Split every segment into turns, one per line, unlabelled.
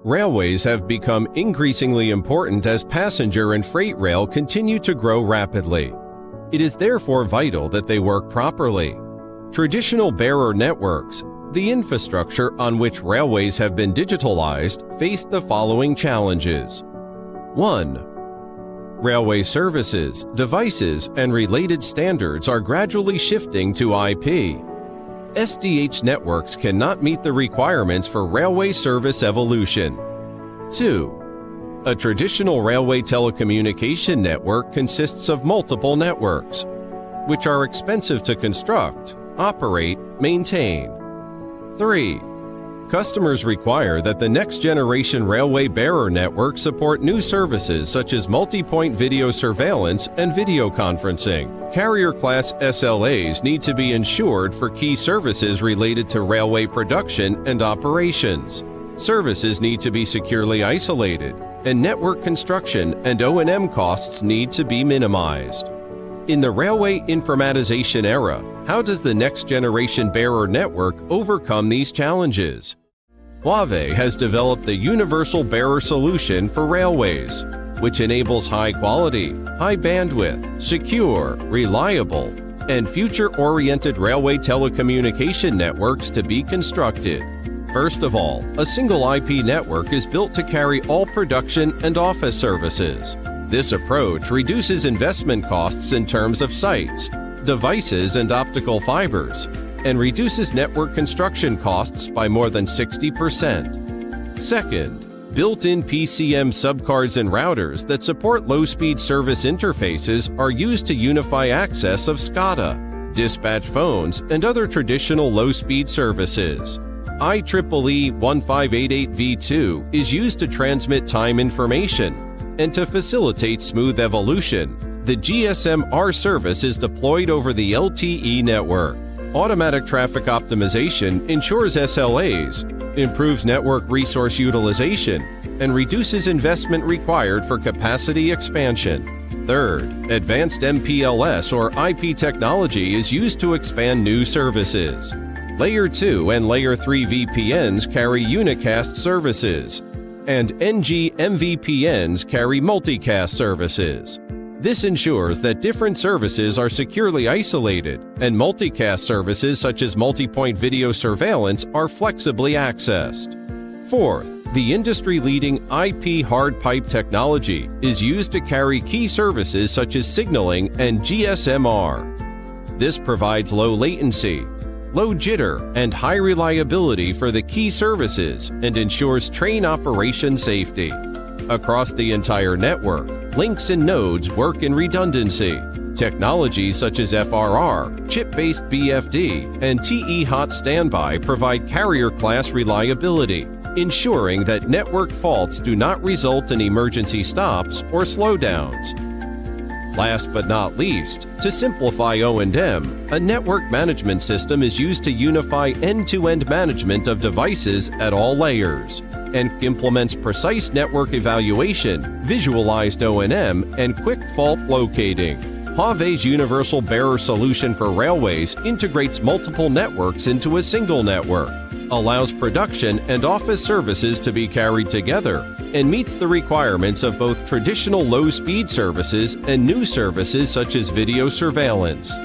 Railways have become increasingly important as passenger and freight rail continue to grow rapidly. It is therefore vital that they work properly. Traditional bearer networks, the infrastructure on which railways have been digitalized, face the following challenges. 1. Railway services, devices, and related standards are gradually shifting to IP. SDH networks cannot meet the requirements for railway service evolution. 2. A traditional railway telecommunication network consists of multiple networks, which are expensive to construct, operate, maintain. 3. Customers require that the next-generation railway bearer network support new services such as multi-point video surveillance and video conferencing. Carrier-class SLAs need to be ensured for key services related to railway production and operations. Services need to be securely isolated, and network construction and O&M costs need to be minimized. In the railway informatization era, how does the next-generation bearer network overcome these challenges? Huawei has developed the Universal Bearer Solution for railways, which enables high-quality, high-bandwidth, secure, reliable, and future-oriented railway telecommunication networks to be constructed. First of all, a single IP network is built to carry all production and office services. This approach reduces investment costs in terms of sites, devices, and optical fibers, and reduces network construction costs by more than 60%. Second, built-in PCM subcards and routers that support low-speed service interfaces are used to unify access of SCADA, dispatch phones, and other traditional low-speed services. IEEE 1588v2 is used to transmit time information, and to facilitate smooth evolution, the GSM-R service is deployed over the LTE network. Automatic traffic optimization ensures SLAs, improves network resource utilization, and reduces investment required for capacity expansion. Third, advanced MPLS or IP technology is used to expand new services. Layer 2 and Layer 3 VPNs carry unicast services, and NG-MVPNs carry multicast services. This ensures that different services are securely isolated, and multicast services such as multi-point video surveillance are flexibly accessed. Fourth, the industry-leading IP hard pipe technology is used to carry key services such as signaling and GSM-R. This provides low latency, low jitter, and high reliability for the key services and ensures train operation safety. Across the entire network, links and nodes work in redundancy. Technologies such as FRR, chip-based BFD, and TE hot standby provide carrier-class reliability, ensuring that network faults do not result in emergency stops or slowdowns. Last but not least, to simplify O&M, a network management system is used to unify end-to-end management of devices at all layers, and implements precise network evaluation, visualized O&M, and quick fault locating. Huawei's Universal Bearer Solution for railways integrates multiple networks into a single network, allows production and office services to be carried together, and meets the requirements of both traditional low-speed services and new services such as video surveillance.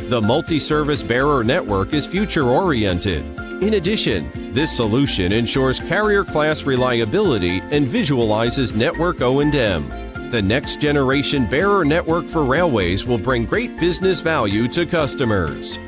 The multi-service bearer network is future-oriented. In addition, this solution ensures carrier-class reliability and visualizes network O&M. The next-generation bearer network for railways will bring great business value to customers.